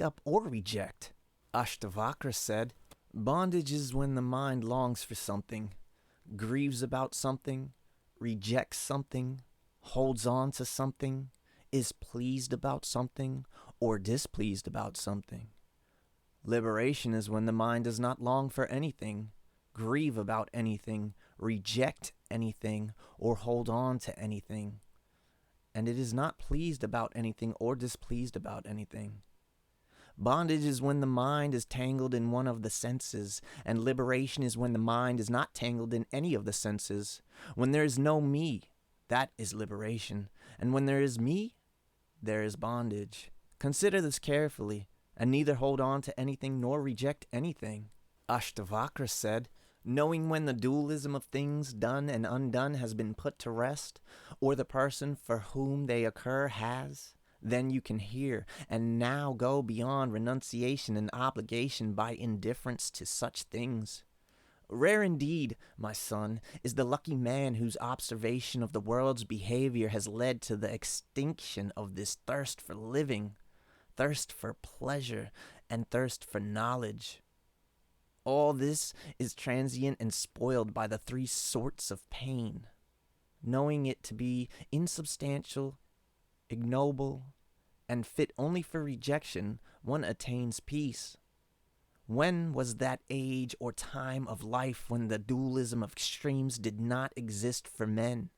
up or reject. Ashtavakra said, bondage is when the mind longs for something, grieves about something, rejects something, holds on to something, is pleased about something, or displeased about something. Liberation is when the mind does not long for anything, grieve about anything, reject anything, or hold on to anything, and it is not pleased about anything or displeased about anything. Bondage is when the mind is tangled in one of the senses, and liberation is when the mind is not tangled in any of the senses. When there is no me, that is liberation, and when there is me, there is bondage. Consider this carefully, and neither hold on to anything nor reject anything. Ashtavakra said, knowing when the dualism of things done and undone has been put to rest, or the person for whom they occur has, then you can hear and now go beyond renunciation and obligation by indifference to such things. Rare indeed, my son, is the lucky man whose observation of the world's behavior has led to the extinction of this thirst for living, thirst for pleasure, and thirst for knowledge. All this is transient and spoiled by the three sorts of pain. Knowing it to be insubstantial, ignoble, and fit only for rejection, one attains peace. When was that age or time of life when the dualism of extremes did not exist for men?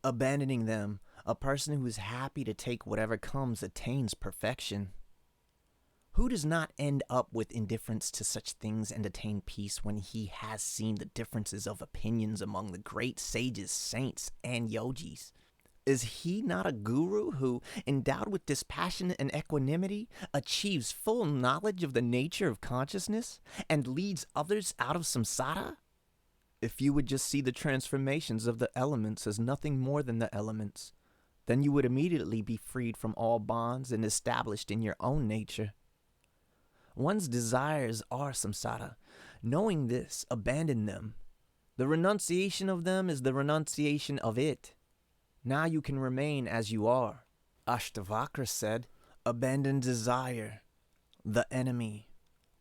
Abandoning them, a person who is happy to take whatever comes attains perfection. Who does not end up with indifference to such things and attain peace when he has seen the differences of opinions among the great sages, saints, and yogis? Is he not a guru who, endowed with dispassion and equanimity, achieves full knowledge of the nature of consciousness and leads others out of samsara? If you would just see the transformations of the elements as nothing more than the elements, then you would immediately be freed from all bonds and established in your own nature. One's desires are samsara. Knowing this, abandon them. The renunciation of them is the renunciation of it. Now you can remain as you are. Ashtavakra said, abandon desire, the enemy,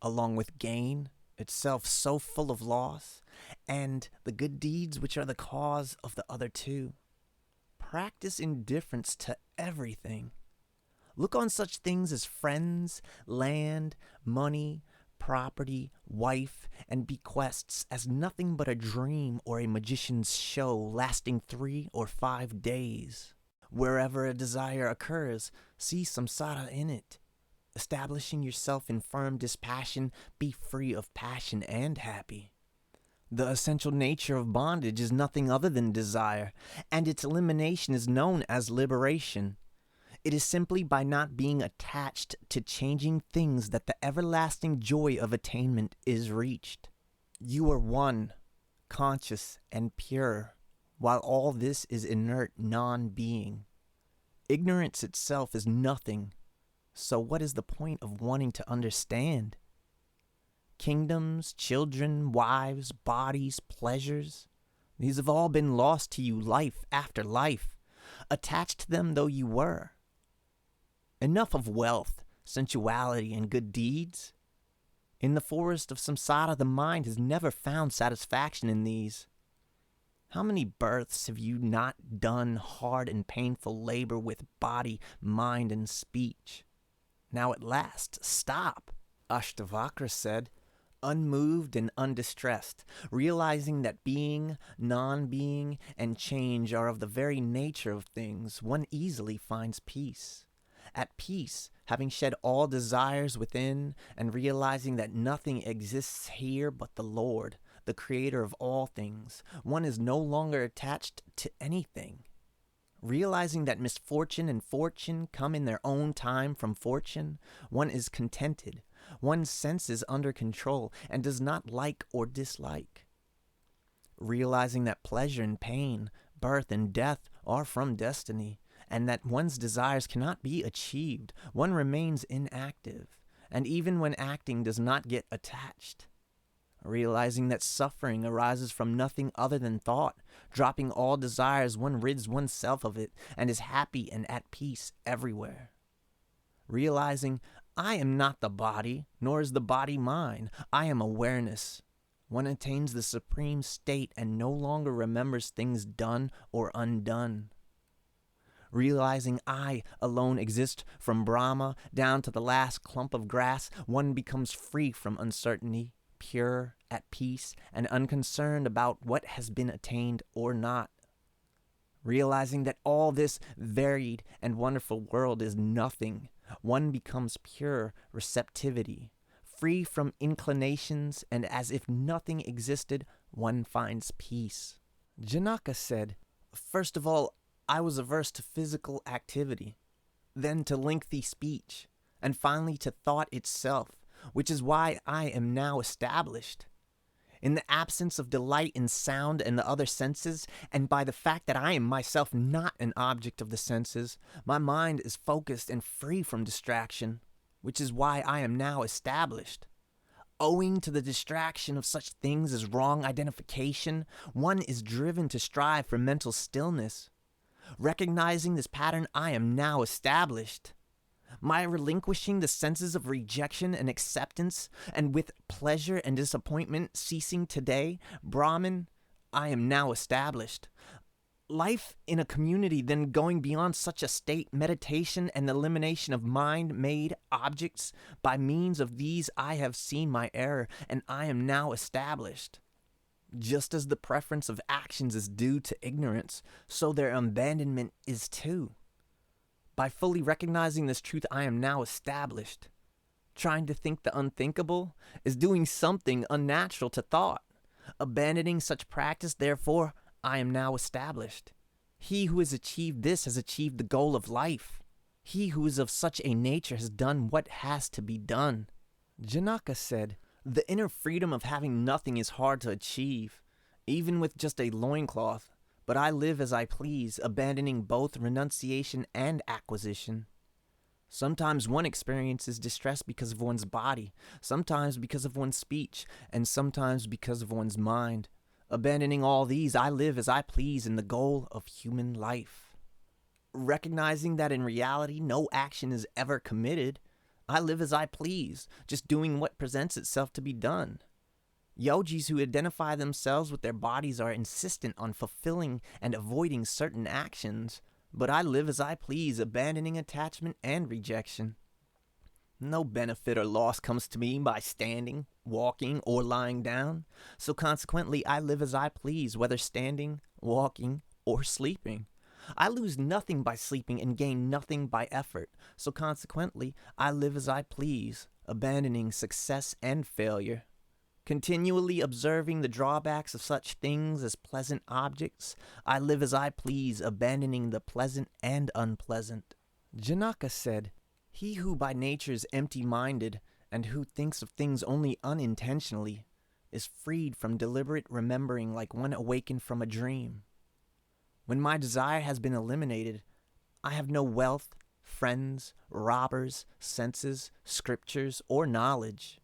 along with gain, itself so full of loss, and the good deeds which are the cause of the other two. Practice indifference to everything. Look on such things as friends, land, money, property, wife, and bequests as nothing but a dream or a magician's show lasting 3 or 5 days. Wherever a desire occurs, see samsara in it. Establishing yourself in firm dispassion, be free of passion and happy. The essential nature of bondage is nothing other than desire, and its elimination is known as liberation. It is simply by not being attached to changing things that the everlasting joy of attainment is reached. You are one, conscious and pure, while all this is inert non-being. Ignorance itself is nothing, so what is the point of wanting to understand? Kingdoms, children, wives, bodies, pleasures, these have all been lost to you life after life, attached to them though you were. Enough of wealth, sensuality, and good deeds. In the forest of samsara, the mind has never found satisfaction in these. How many births have you not done hard and painful labor with body, mind, and speech? Now at last, stop. Ashtavakra said, unmoved and undistressed, realizing that being, non-being, and change are of the very nature of things, one easily finds peace. At peace, having shed all desires within, and realizing that nothing exists here but the Lord, the creator of all things, one is no longer attached to anything. Realizing that misfortune and fortune come in their own time from fortune, one is contented. One's sense is under control and does not like or dislike. Realizing that pleasure and pain, birth and death are from destiny, and that one's desires cannot be achieved, one remains inactive, and even when acting does not get attached. Realizing that suffering arises from nothing other than thought, dropping all desires, one rids oneself of it, and is happy and at peace everywhere. Realizing I am not the body, nor is the body mine. I am awareness. One attains the supreme state and no longer remembers things done or undone. Realizing I alone exist from Brahma down to the last clump of grass, one becomes free from uncertainty, pure, at peace, and unconcerned about what has been attained or not. Realizing that all this varied and wonderful world is nothing, one becomes pure receptivity, free from inclinations, and as if nothing existed, one finds peace. Janaka said, "First of all, I was averse to physical activity, then to lengthy speech, and finally to thought itself, which is why I am now established. In the absence of delight in sound and the other senses, and by the fact that I am myself not an object of the senses, my mind is focused and free from distraction, which is why I am now established. Owing to the distraction of such things as wrong identification, one is driven to strive for mental stillness. Recognizing this pattern, I am now established. My relinquishing the senses of rejection and acceptance, and with pleasure and disappointment ceasing today, Brahman, I am now established. Life in a community, then going beyond such a state, meditation and the elimination of mind-made objects, by means of these I have seen my error, and I am now established. Just as the preference of actions is due to ignorance, so their abandonment is too. By fully recognizing this truth, I am now established. Trying to think the unthinkable is doing something unnatural to thought. Abandoning such practice, therefore, I am now established. He who has achieved this has achieved the goal of life. He who is of such a nature has done what has to be done." Janaka said, "The inner freedom of having nothing is hard to achieve, even with just a loincloth. But I live as I please, abandoning both renunciation and acquisition. Sometimes one experiences distress because of one's body, sometimes because of one's speech, and sometimes because of one's mind. Abandoning all these, I live as I please in the goal of human life. Recognizing that in reality no action is ever committed, I live as I please, just doing what presents itself to be done. Yogis who identify themselves with their bodies are insistent on fulfilling and avoiding certain actions, but I live as I please, abandoning attachment and rejection. No benefit or loss comes to me by standing, walking, or lying down, so consequently I live as I please, whether standing, walking, or sleeping. I lose nothing by sleeping and gain nothing by effort, so consequently I live as I please, abandoning success and failure. Continually observing the drawbacks of such things as pleasant objects, I live as I please, abandoning the pleasant and unpleasant." Janaka said, "He who by nature is empty-minded, and who thinks of things only unintentionally, is freed from deliberate remembering like one awakened from a dream. When my desire has been eliminated, I have no wealth, friends, robbers, senses, scriptures, or knowledge.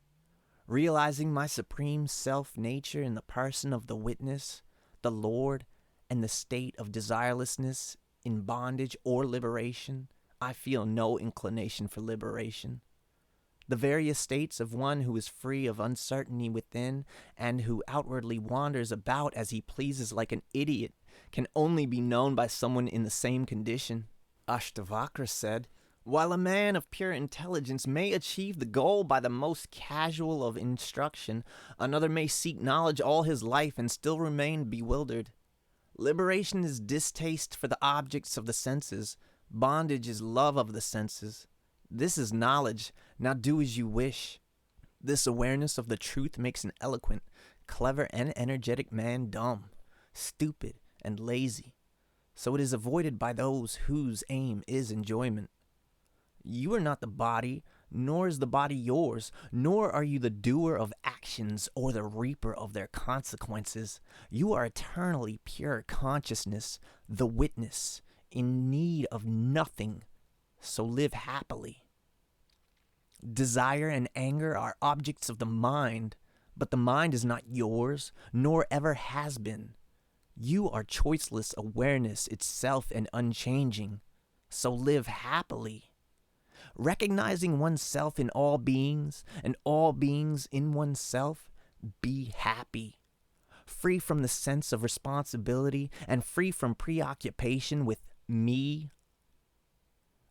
Realizing my supreme self-nature in the person of the witness, the Lord, and the state of desirelessness in bondage or liberation, I feel no inclination for liberation. The various states of one who is free of uncertainty within and who outwardly wanders about as he pleases like an idiot can only be known by someone in the same condition." Ashtavakra said, "While a man of pure intelligence may achieve the goal by the most casual of instruction, another may seek knowledge all his life and still remain bewildered. Liberation is distaste for the objects of the senses. Bondage is love of the senses. This is knowledge. Now do as you wish." This awareness of the truth makes an eloquent, clever, and energetic man dumb, stupid, and lazy. So it is avoided by those whose aim is enjoyment. You are not the body, nor is the body yours, nor are you the doer of actions or the reaper of their consequences. You are eternally pure consciousness, the witness, in need of nothing, so live happily. Desire and anger are objects of the mind, but the mind is not yours, nor ever has been. You are choiceless awareness itself and unchanging, so live happily. recognizing oneself in all beings and all beings in oneself, be happy. Free from the sense of responsibility and free from preoccupation with me.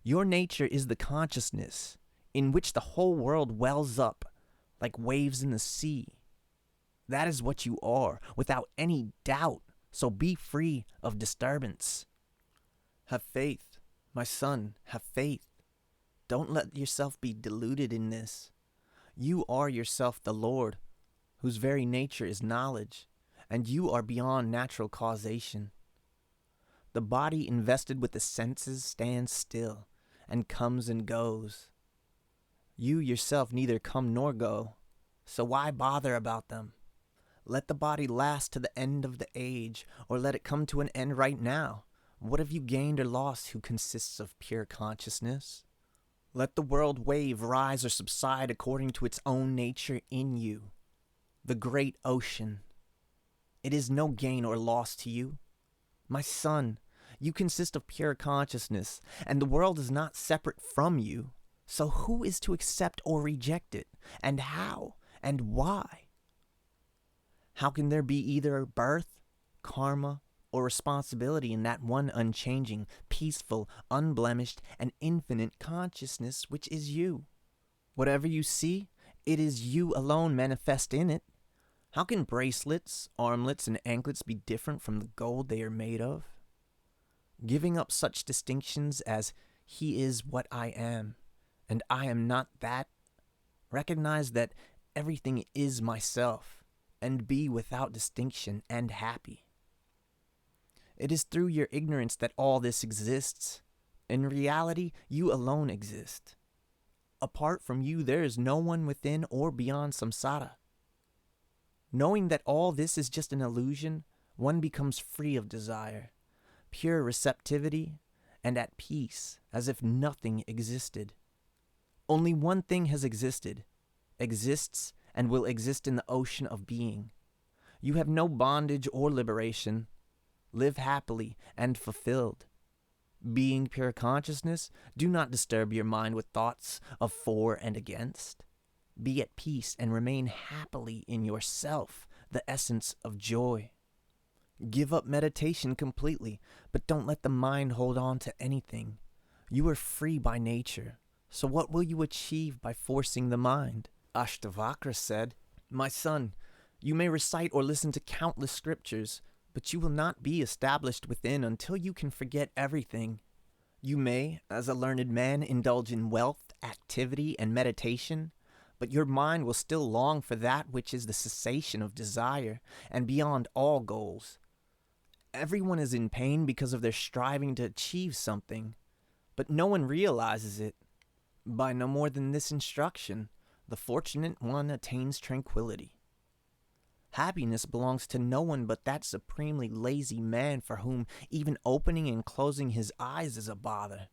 Your nature is the consciousness in which the whole world wells up like waves in the sea. That is what you are, without any doubt, so be free of disturbance. Have faith, my son, have faith. Don't let yourself be deluded in this. You are yourself the Lord, whose very nature is knowledge, and you are beyond natural causation. The body invested with the senses stands still and comes and goes. You yourself neither come nor go, so why bother about them? Let the body last to the end of the age, or let it come to an end right now. What have you gained or lost who consists of pure consciousness? Let the world wave rise or subside according to its own nature in you. The great ocean. It is no gain or loss to you. My son, you consist of pure consciousness, and the world is not separate from you. So who is to accept or reject it, and how, and why? How can there be either birth, karma, or responsibility in that one unchanging, peaceful, unblemished, and infinite consciousness which is you? Whatever you see, it is you alone manifest in it. How can bracelets, armlets, and anklets be different from the gold they are made of? Giving up such distinctions as he is what I am, and I am not that, recognize that everything is myself, and be without distinction and happy. It is through your ignorance that all this exists. In reality, you alone exist. Apart from you, there is no one within or beyond samsara. Knowing that all this is just an illusion, one becomes free of desire, pure receptivity, and at peace, as if nothing existed. Only one thing has existed, exists, and will exist in the ocean of being. You have no bondage or liberation. Live happily and fulfilled. Being pure consciousness, do not disturb your mind with thoughts of for and against. Be at peace and remain happily in yourself, the essence of joy. Give up meditation completely, but don't let the mind hold on to anything. You are free by nature, so what will you achieve by forcing the mind? Ashtavakra said, my son, you may recite or listen to countless scriptures, but you will not be established within until you can forget everything. You may, as a learned man, indulge in wealth, activity, and meditation, but your mind will still long for that which is the cessation of desire and beyond all goals. Everyone is in pain because of their striving to achieve something, but no one realizes it. By no more than this instruction, the fortunate one attains tranquility. Happiness belongs to no one but that supremely lazy man for whom even opening and closing his eyes is a bother.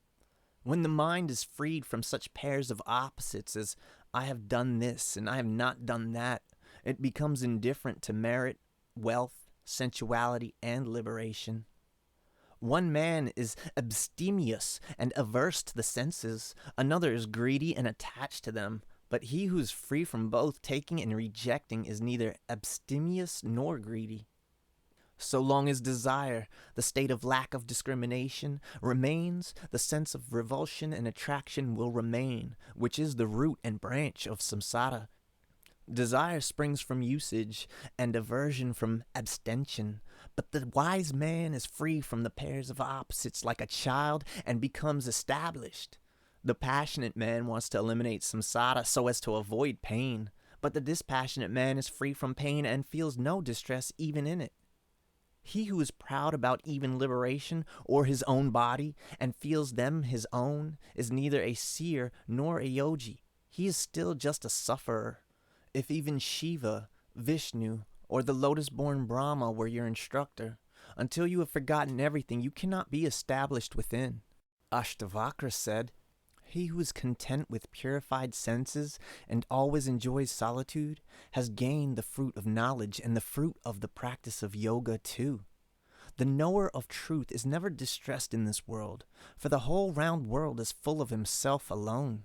When the mind is freed from such pairs of opposites as I have done this and I have not done that, it becomes indifferent to merit, wealth, sensuality, and liberation. One man is abstemious and averse to the senses, another is greedy and attached to them. But he who is free from both taking and rejecting is neither abstemious nor greedy. So long as desire, the state of lack of discrimination, remains, the sense of revulsion and attraction will remain, which is the root and branch of samsara. Desire springs from usage, and aversion from abstention. But the wise man is free from the pairs of opposites like a child and becomes established. The passionate man wants to eliminate samsara so as to avoid pain, but the dispassionate man is free from pain and feels no distress even in it. He who is proud about even liberation or his own body and feels them his own is neither a seer nor a yogi. He is still just a sufferer. If even Shiva, Vishnu, or the lotus-born Brahma were your instructor, until you have forgotten everything, you cannot be established within. Ashtavakra said, he who is content with purified senses and always enjoys solitude has gained the fruit of knowledge and the fruit of the practice of yoga too. The knower of truth is never distressed in this world, for the whole round world is full of himself alone.